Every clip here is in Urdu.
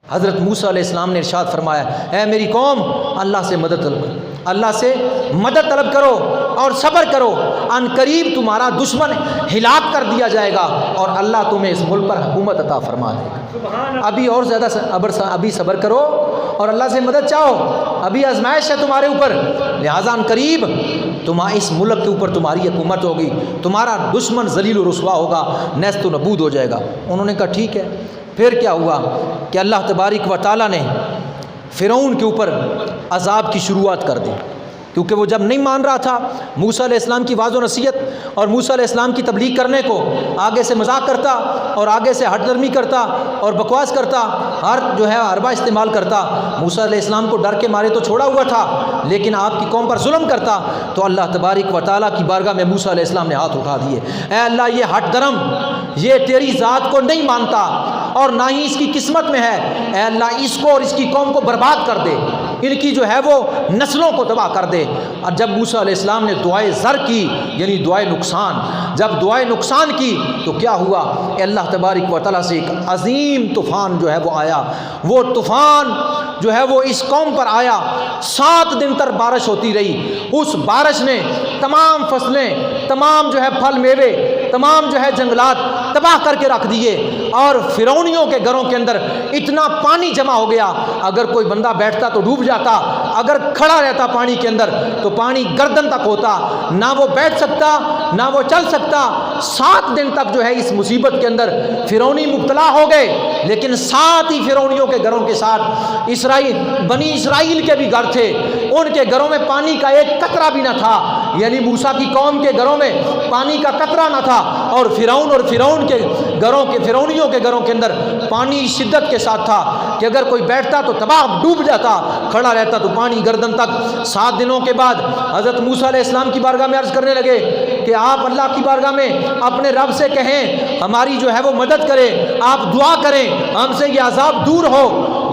حضرت موسیٰ علیہ السلام نے ارشاد فرمایا، اے میری قوم، اللہ سے مدد طلب کرو، اللہ سے مدد طلب کرو اور صبر کرو، ان قریب تمہارا دشمن ہلاک کر دیا جائے گا اور اللہ تمہیں اس ملک پر حکومت عطا فرما دے گا۔ ابھی اور زیادہ ابھی صبر کرو اور اللہ سے مدد چاہو، ابھی آزمائش ہے تمہارے اوپر، لہٰذا ان قریب اس ملک کے اوپر تمہاری حکومت ہوگی، تمہارا دشمن ذلیل و رسوا ہوگا، نیست و نبود ہو جائے گا۔ انہوں نے کہا ٹھیک ہے۔ پھر کیا ہوا کہ اللہ تبارک و تعالیٰ نے فرعون کے اوپر عذاب کی شروعات کر دی، کیونکہ وہ جب نہیں مان رہا تھا موسیٰ علیہ السلام کی واضح و نصیحت اور موسیٰ علیہ السلام کی تبلیغ کرنے کو، آگے سے مذاق کرتا اور آگے سے ہٹ درمی کرتا اور بکواس کرتا، ہر حربہ استعمال کرتا۔ موسیٰ علیہ السلام کو ڈر کے مارے تو چھوڑا ہوا تھا، لیکن آپ کی قوم پر ظلم کرتا، تو اللہ تبارک و تعالیٰ کی بارگاہ میں موسیٰ علیہ السلام نے ہاتھ اٹھا دیے، اے اللہ یہ ہٹ درم، یہ تیری ذات کو نہیں مانتا اور نہ ہی اس کی قسمت میں ہے، اے اللہ اس کو اور اس کی قوم کو برباد کر دے، ان کی وہ نسلوں کو تباہ کر دے۔ اور جب موسیٰ علیہ السلام نے دعائے زر کی، یعنی دعائے نقصان، جب دعائے نقصان کی تو کیا ہوا؟ اللہ تبارک و تعالیٰ سے ایک عظیم طوفان وہ آیا، وہ طوفان وہ اس قوم پر آیا، 7 دن تک بارش ہوتی رہی، اس بارش نے تمام فصلیں، تمام پھل میوے، تمام جنگلات تباہ کر کے رکھ دیے، اور فرعونیوں کے گھروں کے اندر اتنا پانی جمع ہو گیا، اگر کوئی بندہ بیٹھتا تو ڈوب جاتا، اگر کھڑا رہتا پانی کے اندر تو پانی گردن تک ہوتا، نہ وہ بیٹھ سکتا نہ وہ چل سکتا۔ 7 دن تک اس مصیبت کے اندر فرعونی مبتلا ہو گئے، لیکن ساتھ ہی فرعونیوں کے گھروں کے ساتھ بنی اسرائیل کے بھی گھر تھے، ان کے گھروں میں پانی کا ایک قطرہ بھی نہ تھا، یعنی موسیٰ کی قوم کے گھروں میں پانی کا قطرہ نہ تھا، اور فرعون کے فرعونیوں کے گھروں کے اندر پانی شدت کے ساتھ تھا کہ اگر کوئی بیٹھتا تو تباہ ڈوب جاتا، کھڑا رہتا تو پانی گردن تک۔ 7 دنوں کے بعد حضرت موسیٰ علیہ السلام کی بارگاہ میں عرض کرنے لگے کہ آپ اللہ کی بارگاہ میں اپنے رب سے کہیں ہماری وہ مدد کرے، آپ دعا کریں ہم سے یہ عذاب دور ہو۔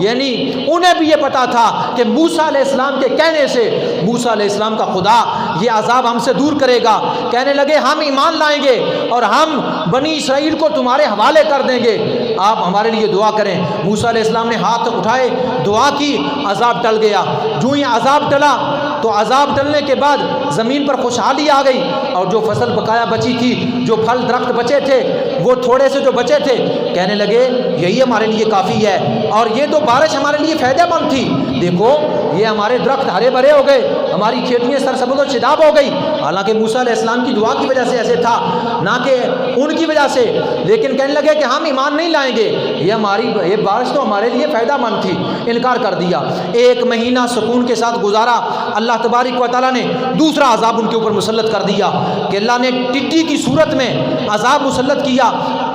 یعنی انہیں بھی یہ پتا تھا کہ موسیٰ علیہ السلام کے کہنے سے موسیٰ علیہ السلام کا خدا یہ عذاب ہم سے دور کرے گا۔ کہنے لگے ہم ایمان لائیں گے اور ہم بنی اسرائیل کو تمہارے حوالے کر دیں گے، آپ ہمارے لیے دعا کریں۔ موسیٰ علیہ السلام نے ہاتھ اٹھائے، دعا کی، عذاب ٹل گیا۔ جو ہی عذاب ٹلا تو عذاب ٹلنے کے بعد زمین پر خوشحالی آ گئی، اور جو فصل بقایا بچی تھی، جو پھل درخت بچے تھے، وہ تھوڑے سے جو بچے تھے، کہنے لگے یہی ہمارے لیے کافی ہے، اور یہ تو بارش ہمارے لیے فائدہ مند تھی، دیکھو یہ ہمارے درخت ہرے بھرے ہو گئے، ہماری کھیتیاں سرسبز و شاداب ہو گئی۔ حالانکہ موسیٰ علیہ السلام کی دعا کی وجہ سے ایسے تھا، نہ کہ ان کی وجہ سے، لیکن کہنے لگے کہ ہم ایمان نہیں لائیں گے، یہ بارش تو ہمارے لیے فائدہ مند تھی، انکار کر دیا۔ 1 مہینہ سکون کے ساتھ گزارا، اللہ تبارک و تعالیٰ نے دوسرا عذاب ان کے اوپر مسلط کر دیا کہ اللہ نے ٹڈی کی صورت میں عذاب مسلط کیا۔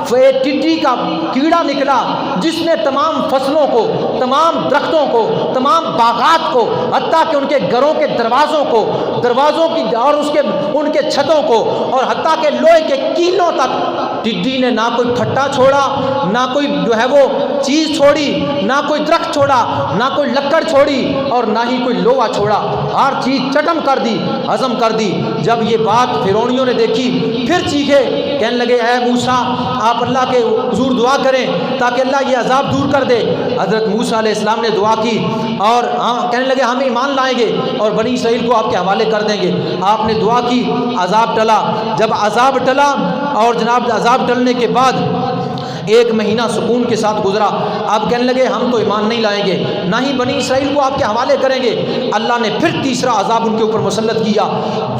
ٹڈی کا کیڑا نکلا جس نے تمام فصلوں کو، تمام درختوں کو، تمام باغات کو، حتیٰ کہ ان کے گھروں کے دروازوں کی اور ان کے چھتوں کو، اور حتیٰ کہ لوہے کے کیلوں تک ٹڈی نے نہ کوئی پھٹا چھوڑا، نہ کوئی وہ چیز چھوڑی، نہ کوئی درخت چھوڑا، نہ کوئی لکڑ چھوڑی، اور نہ ہی کوئی لوہا چھوڑا، ہر چیز چٹم کر دی، ہضم کر دی۔ جب یہ بات فرعونیوں نے دیکھی پھر چیخے، کہنے لگے اے موسیٰ آپ اللہ کے حضور دعا کریں تاکہ اللہ یہ عذاب دور کر دے۔ حضرت موسیٰ علیہ السلام نے دعا کی اور کہنے لگے ہم ایمان لائیں گے اور بنی اسرائیل کو آپ کے حوالے کر دیں گے۔ آپ نے دعا کی، عذاب ٹلا۔ جب عذاب ٹلا اور جناب عذاب ٹلنے کے بعد 1 مہینہ سکون کے ساتھ گزرا، آپ کہنے لگے ہم تو ایمان نہیں لائیں گے، نہ ہی بنی اسرائیل کو آپ کے حوالے کریں گے۔ اللہ نے پھر تیسرا عذاب ان کے اوپر مسلط کیا،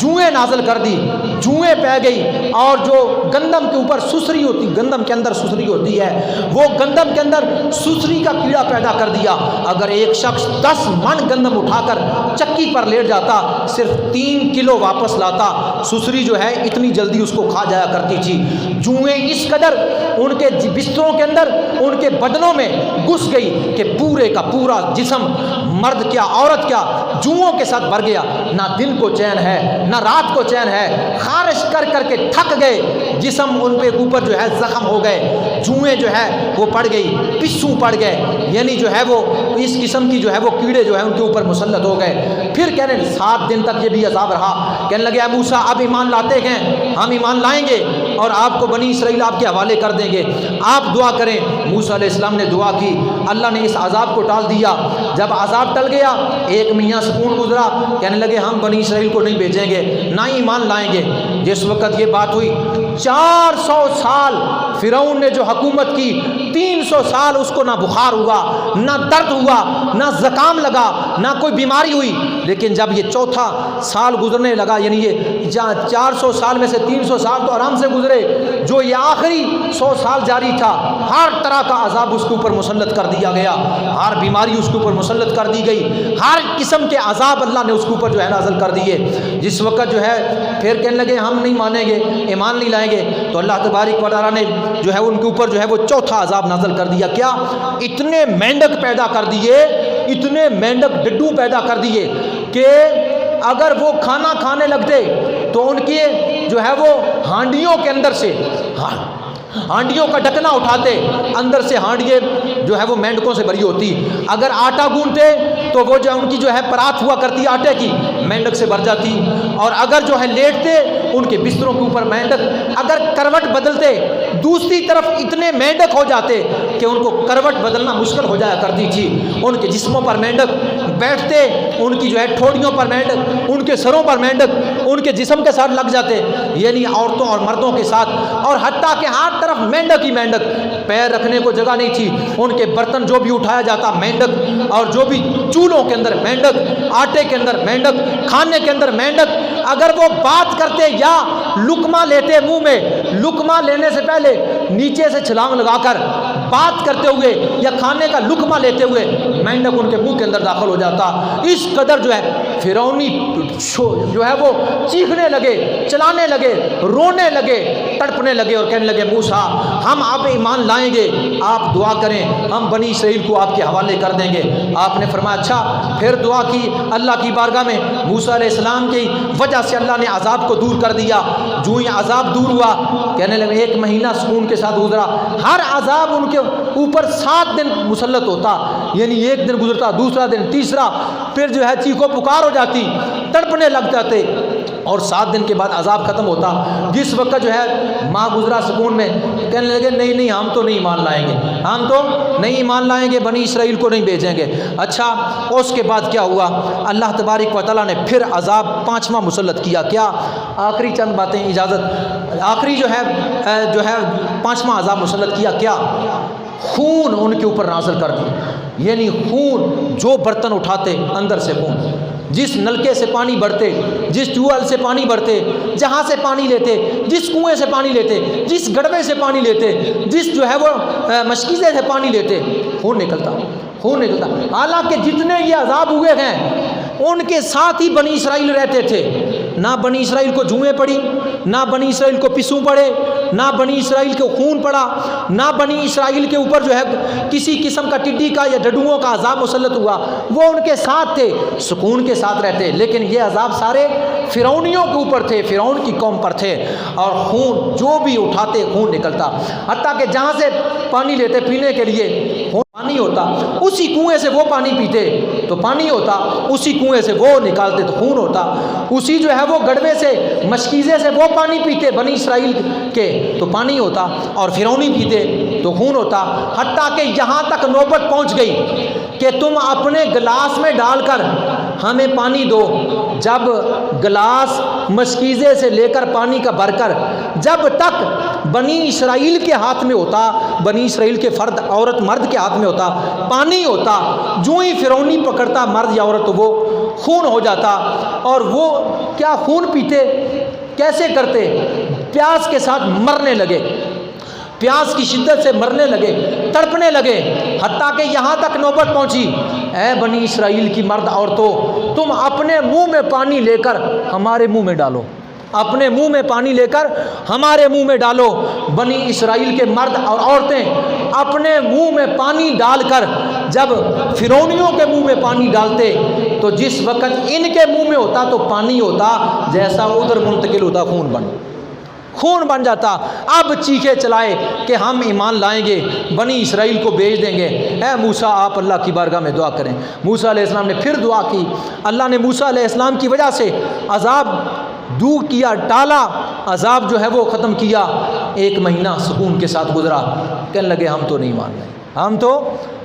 جوئیں نازل کر دی، جوئیں پہ گئی، اور جو گندم کے اوپر سسری ہوتی، گندم کے اندر سسری ہوتی ہے، وہ گندم کے اندر سسری کا کیڑا پیدا کر دیا۔ اگر ایک شخص 10 من گندم اٹھا کر چکی پر لیٹ جاتا، صرف 3 کلو واپس لاتا۔ سسری اتنی جلدی اس کو کھا جایا کرتی تھی۔ جوئیں اس قدر ان کے بستروں کے اندر، ان کے بدنوں میں گھس گئی کہ پورے کا پورا جسم، مرد کیا عورت کیا، جوؤں کے ساتھ بھر گیا۔ نہ دن کو چین ہے نہ رات کو چین ہے، خارش کر کر کے تھک گئے، جسم ان پہ اوپر زخم ہو گئے، جوئیں وہ پڑ گئی، پسو پڑ گئے، یعنی وہ اس قسم کی وہ کیڑے ان کے اوپر مسلط ہو گئے۔ پھر کہنے 7 دن تک یہ بھی عذاب رہا۔ کہنے لگے اے موسیٰ اب ایمان لاتے ہیں، ہم ایمان لائیں گے، اور آپ کو بنی اسرائیل آپ کے حوالے کر دیں گے، آپ دعا کریں۔ موسیٰ علیہ السلام نے دعا کی، اللہ نے اس عذاب کو ٹال دیا۔ جب عذاب ٹل گیا، ایک مہینہ سکون گزرا، کہنے لگے ہم بنی اسرائیل کو نہیں بھیجیں گے، نہ ایمان لائیں گے۔ جس وقت یہ بات ہوئی، 400 سال فرعون نے جو حکومت کی، 300 سال اس کو نہ بخار ہوا، نہ درد ہوا، نہ زکام لگا، نہ کوئی بیماری ہوئی۔ لیکن جب یہ چوتھا سال گزرنے لگا، یعنی یہ 400 سال میں سے 300 سال تو آرام سے گزرے، جو یہ آخری 100 سال جاری تھا، ہر طرح کا عذاب اس کے اوپر مسلط کر دیا گیا، ہر بیماری اس کے اوپر مسلط کر دی گئی، ہر قسم کے عذاب اللہ نے اس کے اوپر جو ہے نازل کر دیے۔ جس وقت جو ہے پھر کہنے لگے ہم نہیں مانیں گے، ایمان نہیں لائیں گے، تو اللہ تبارک و تعالیٰ نے جو ہے ان کے اوپر جو ہے وہ چوتھا عذاب نازل کر دیا۔ کیا؟ اتنے مینڈک پیدا کر دیے، اتنے مینڈک ڈڈو پیدا کر دیے کہ اگر وہ کھانا کھانے لگتے تو ان کے جو ہے وہ ہانڈیوں کے اندر سے ہانڈیوں کا ڈھکنا اٹھاتے، اندر سے ہانڈیے جو ہے وہ مینڈکوں سے بھری ہوتی۔ اگر آٹا گونتے تو وہ جو ان کی جو ہے پرات ہوا کرتی آٹے کی، مینڈک سے بھر جاتی۔ اور اگر جو ہے لیٹتے ان کے بستروں کے اوپر مینڈک، اگر کروٹ بدلتے دوسری طرف اتنے مینڈک ہو جاتے کہ ان کو کروٹ بدلنا مشکل ہو جایا کرتی تھی۔ ان کے جسموں پر مینڈک، بیٹھتے ان کی جو ہے ٹھوڑیوں پر مینڈک، ان کے سروں پر مینڈک، ان کے جسم کے ساتھ لگ جاتے، یعنی عورتوں اور مردوں کے ساتھ، اور حتیٰ کہ ہر طرف مینڈک ہی مینڈک، پیر رکھنے کو جگہ نہیں تھی، ان کے برتن جو بھی اٹھایا جاتا مینڈک، اور جو بھی چولہوں کے اندر مینڈک، آٹے کے اندر مینڈک، کھانے کے اندر مینڈک۔ اگر وہ بات کرتے یا لقمہ لیتے منہ میں، لقمہ لینے سے پہلے نیچے سے چھلانگ لگا کر بات کرتے ہوئے یا کھانے کا لقمہ لیتے ہوئے مینڈک ان کے منہ کے اندر داخل ہو جاتا۔ اس قدر جو ہے فرعونی جو ہے وہ چیخنے لگے، چلانے لگے، رونے لگے، تڑپنے لگے اور کہنے لگے موسیٰ ہم آپ ایمان لائیں گے، آپ دعا کریں، ہم بنی اسرائیل کو آپ کے حوالے کر دیں گے۔ آپ نے فرمایا اچھا۔ پھر دعا کی اللہ کی بارگاہ میں، موسیٰ علیہ السلام کی وجہ سے اللہ نے عذاب کو دور کر دیا۔ جو ہی عذاب دور ہوا، کہنے لگے 1 مہینہ سکون کے ساتھ گزرا، ہر عذاب ان کے اوپر 7 دن مسلط ہوتا، یعنی 1 دن گزرتا، دوسرا دن، تیسرا، پھر جو ہے چیخو پکار ہو جاتی، تڑپنے لگ جاتے، اور 7 دن کے بعد عذاب ختم ہوتا۔ جس وقت جو ہے ماہ گزرا سکون میں، کہنے لگے نہیں ہم تو نہیں ایمان لائیں گے، ہم تو نہیں ایمان لائیں گے، بنی اسرائیل کو نہیں بھیجیں گے۔ اچھا، اس کے بعد کیا ہوا؟ اللہ تبارک و تعالیٰ نے پھر عذاب 5واں مسلط کیا۔ کیا؟ آخری چند باتیں اجازت، آخری جو ہے 5واں عذاب مسلط کیا۔ کیا؟ خون ان کے اوپر نازل کر دی، یعنی خون، جو برتن اٹھاتے اندر سے خون، جس نلکے سے پانی بھرتے، جس ٹیوبویل سے پانی بھرتے، جہاں سے پانی لیتے، جس کنویں سے پانی لیتے، جس گڑوے سے پانی لیتے، جس جو ہے وہ مشکیزے سے پانی لیتے، خون نکلتا، خون نکلتا۔ حالانکہ جتنے یہ عذاب ہوئے ہیں ان کے ساتھ ہی بنی اسرائیل رہتے تھے، نہ بنی اسرائیل کو جوئیں پڑی، نہ بنی اسرائیل کو پسوں پڑے، نہ بنی اسرائیل کو خون پڑا، نہ بنی اسرائیل کے اوپر جو ہے کسی قسم کا ٹڈی کا یا ڈڈوؤں کا عذاب مسلط ہوا۔ وہ ان کے ساتھ تھے، سکون کے ساتھ رہتے، لیکن یہ عذاب سارے فرعونیوں کے اوپر تھے، فرعون کی قوم پر تھے۔ اور خون جو بھی اٹھاتے خون نکلتا، حتیٰ کہ جہاں سے پانی لیتے پینے کے لیے پانی ہوتا، اسی کنویں سے وہ پانی پیتے تو پانی ہوتا، اسی کنویں سے وہ نکالتے تو خون ہوتا، اسی جو ہے وہ گڑوے سے مشکیزے سے وہ پانی پیتے بنی اسرائیل کے تو پانی ہوتا، اور فرعونی پیتے تو خون ہوتا۔ حتیٰ کہ یہاں تک نوبت پہنچ گئی کہ تم اپنے گلاس میں ڈال کر ہمیں پانی دو۔ جب گلاس مشکیزے سے لے کر پانی کا بھر کر جب تک بنی اسرائیل کے ہاتھ میں ہوتا، بنی اسرائیل کے فرد عورت مرد کے ہاتھ میں ہوتا، پانی ہوتا، جو ہی فرعونی پکڑتا مرد یا عورت وہ خون ہو جاتا۔ اور وہ کیا خون پیتے، کیسے کرتے؟ پیاس کے ساتھ مرنے لگے، پیاس کی شدت سے مرنے لگے، تڑپنے لگے، حتیٰ کہ یہاں تک نوبت پہنچی اے بنی اسرائیل کی مرد عورتوں، تم اپنے منہ میں پانی لے کر ہمارے منہ میں ڈالو، اپنے منہ میں پانی لے کر ہمارے منہ میں ڈالو۔ بنی اسرائیل کے مرد اور عورتیں اپنے منہ میں پانی ڈال کر جب فرعونیوں کے منہ میں پانی ڈالتے تو جس وقت ان کے منہ میں ہوتا تو پانی ہوتا، جیسا ادھر منتقل ہوتا خون بن جاتا۔ اب چیخے چلائے کہ ہم ایمان لائیں گے، بنی اسرائیل کو بھیج دیں گے۔ اے موسیٰ آپ اللہ کی بارگاہ میں دعا کریں۔ موسیٰ علیہ السلام نے پھر دعا کی، اللہ نے موسیٰ علیہ السلام کی وجہ سے عذاب دور کیا، ٹالا، عذاب جو ہے وہ ختم کیا، 1 مہینہ سکون کے ساتھ گزرا، کہنے لگے ہم تو نہیں مان رہے، ہم تو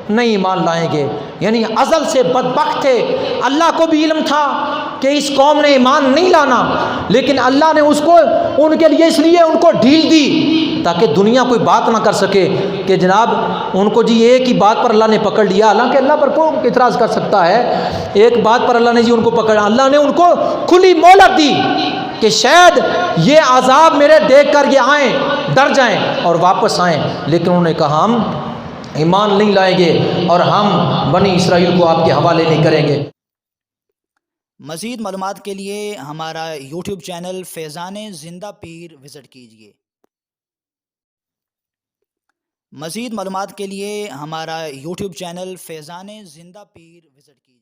نہیں ایمان لائیں گے۔ یعنی ازل سے بدبخت تھے، اللہ کو بھی علم تھا کہ اس قوم نے ایمان نہیں لانا، لیکن اللہ نے اس کو ان کے لیے اس لیے ان کو ڈھیل دی تاکہ دنیا کوئی بات نہ کر سکے کہ جناب ان کو جی ایک ہی بات پر اللہ نے پکڑ لیا، حالانکہ اللہ پر کون اعتراض کر سکتا ہے، ایک بات پر اللہ نے جی ان کو پکڑا، اللہ نے ان کو کھلی مہلت دی کہ شاید یہ عذاب میرے دیکھ کر یہ آئیں، ڈر جائیں اور واپس آئیں، لیکن انہوں نے کہا ہم ایمان نہیں لائیں گے اور ہم بنی اسرائیل کو آپ کے حوالے نہیں کریں گے۔ مزید معلومات کے لیے ہمارا یوٹیوب چینل فیضان زندہ پیر وزٹ کیجیے۔ مزید معلومات کے لیے ہمارا یوٹیوب چینل فیضان زندہ پیر وزٹ کیجیے۔